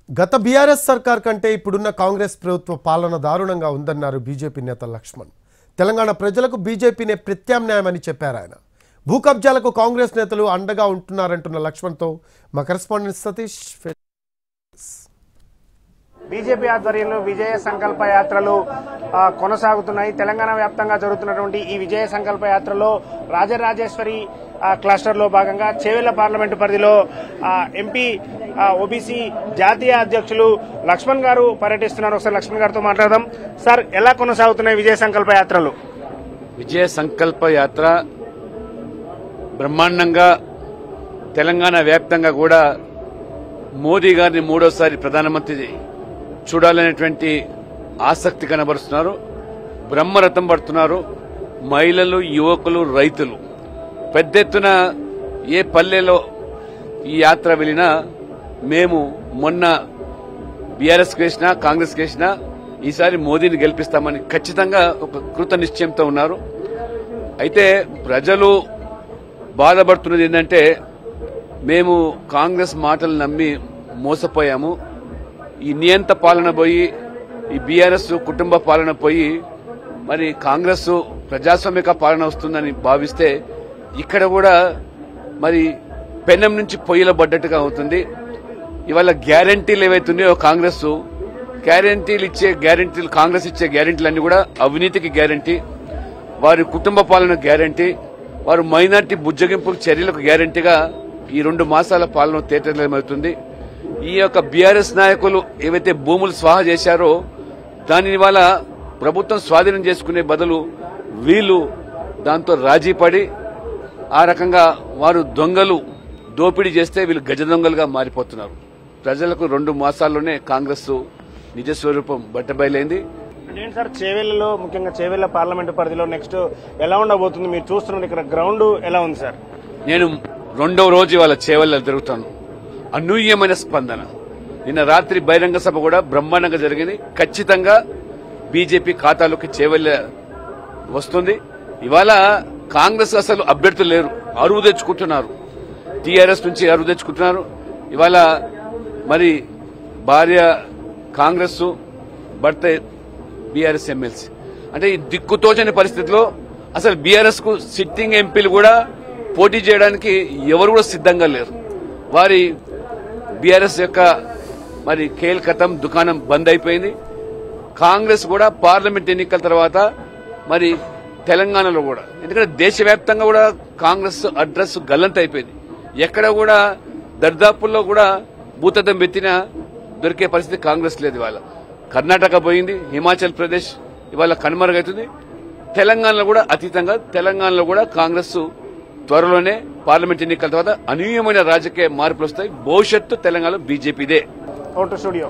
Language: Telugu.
గత బీఆర్ఎస్ సర్కార్ కంటే ఇప్పుడున్న కాంగ్రెస్ ప్రభుత్వ పాలన దారుణంగా ఉందన్నారు బీజేపీ నేత లక్ష్మణ్. తెలంగాణ ప్రజలకు బీజేపీనే ప్రత్యామ్నాయమని చెప్పారు ఆయన. భూ కబ్జాలకు కాంగ్రెస్ నేతలు అండగా ఉంటున్నారంటున్న లక్ష్మణ్తో మా కరెస్పాండెంట్ సతీష్. బీజేపీ ఆధ్వర్యంలో విజయ సంకల్ప యాత్రలు కొనసాగుతున్నాయి. తెలంగాణ వ్యాప్తంగా జరుగుతున్నటువంటి ఈ విజయ సంకల్ప యాత్రలో రాజరాజేశ్వరి క్లస్టర్ లో భాగంగా చేవెళ్ల పార్లమెంటు పరిధిలో ఎంపీ ఓబీసీ జాతీయ అధ్యక్షులు లక్ష్మణ్ గారు పర్యటిస్తున్నారు. ఒకసారి లక్ష్మణ్ గారితో మాట్లాడదాం. సార్, ఎలా కొనసాగుతున్నాయి విజయ సంకల్ప యాత్రలు? విజయ సంకల్ప యాత్ర బ్రహ్మాండంగా తెలంగాణ వ్యాప్తంగా కూడా మోదీ గారిని మూడోసారి ప్రధానమంత్రి చూడాలనేటువంటి ఆసక్తి కనబరుస్తున్నారు. బ్రహ్మరథం పడుతున్నారు. మహిళలు, యువకులు, రైతులు పెద్ద ఎత్తున ఏ పల్లెలో ఈ యాత్ర వెళ్ళినా మేము మొన్న బీఆర్ఎస్ కేసినా కాంగ్రెస్ కేసినా ఈసారి మోదీని గెలిపిస్తామని ఖచ్చితంగా ఒక కృత నిశ్చయంతో ఉన్నారు. అయితే ప్రజలు బాధపడుతున్నది ఏంటంటే మేము కాంగ్రెస్ మాటలు నమ్మి మోసపోయాము. ఈ నియంత పాలన పోయి ఈ బీఆర్ఎస్ కుటుంబ పాలన పోయి మరి కాంగ్రెస్ ప్రజాస్వామిక పాలన వస్తుందని భావిస్తే ఇక్కడ కూడా మరి పెనం నుంచి పొయ్యిలో పడ్డట్టుగా అవుతుంది. ఇవాళ గ్యారంటీలు ఏవైతున్నాయో కాంగ్రెస్ కాంగ్రెస్ ఇచ్చే గ్యారంటీలన్నీ కూడా అవినీతికి గ్యారంటీ, వారి కుటుంబ పాలన గ్యారంటీ, వారు మైనార్టీ బుజ్జగింపు చర్యలకు గ్యారంటీగా ఈ 2 మాసాల పాలన తేటమవుతుంది. ఈ యొక్క బీఆర్ఎస్ నాయకులు ఏవైతే భూములు స్వాహా చేశారో దానిని వాళ్ళ ప్రభుత్వం స్వాధీనం చేసుకునే బదులు వీళ్ళు దాంతో రాజీ పడి ఆ రకంగా వారు దొంగలు దోపిడీ చేస్తే వీళ్ళు గజ దొంగలుగా మారిపోతున్నారు. ప్రజలకు 2 మాసాల్లోనే కాంగ్రెస్ నిజస్వరూపం బట్టబయలైంది. ఏంటి సార్, చేవెళ్లలో ముఖ్యంగా చేవెళ్ల పార్లమెంటు పరిధిలో నెక్స్ట్ ఎలా ఉండబోతుంది? మీరు చూస్తున్నారు ఇక్కడ గ్రౌండ్ ఎలా ఉంది సార్? నేను 2వ రోజు ఇవాళ చేవెళ్లలో తిరుగుతాను. అనూహ్యమైన స్పందన. నిన్న రాత్రి బహిరంగ సభ కూడా బ్రహ్మాండంగా జరిగింది. ఖచ్చితంగా బీజేపీ ఖాతాలోకి చేవెళ్ల వస్తుంది. ఇవాళ కాంగ్రెస్ అసలు అభ్యర్థులు లేరు, అరువు తెచ్చుకుంటున్నారు. టీఆర్ఎస్ నుంచి అరువు తెచ్చుకుంటున్నారు. ఇవాళ మరి భార్య కాంగ్రెస్, భర్త బీఆర్ఎస్ ఎమ్మెల్సీ. అంటే ఈ దిక్కుతోచని పరిస్థితిలో అసలు బీఆర్ఎస్ కు సిట్టింగ్ ఎంపీలు కూడా పోటీ చేయడానికి ఎవరు కూడా సిద్ధంగా లేరు. వారి బీఆర్ఎస్ యొక్క మరి ఖేల్ ఖతం, దుకాణం బంద్ అయిపోయింది. కాంగ్రెస్ కూడా పార్లమెంట్ ఎన్నికల తర్వాత మరి తెలంగాణలో కూడా, ఎందుకంటే దేశవ్యాప్తంగా కూడా కాంగ్రెస్ అడ్రస్ గల్లంత అయిపోయింది. ఎక్కడ కూడా దర్దాపుల్లో కూడా భూతద్దం పెట్టినా దొరికే పరిస్థితి కాంగ్రెస్ లేదు. ఇవాళ కర్ణాటక పోయింది, హిమాచల్ ప్రదేశ్ ఇవాళ కనుమరుగవుతుంది. తెలంగాణలో కూడా అతీతంగా తెలంగాణలో కూడా కాంగ్రెస్ త్వరలోనే పార్లమెంట్ ఎన్నికల తర్వాత అనూహ్యమైన రాజకీయ మార్పులు వస్తాయి. భవిష్యత్తు తెలంగాణలో బీజేపీదే. Out studio.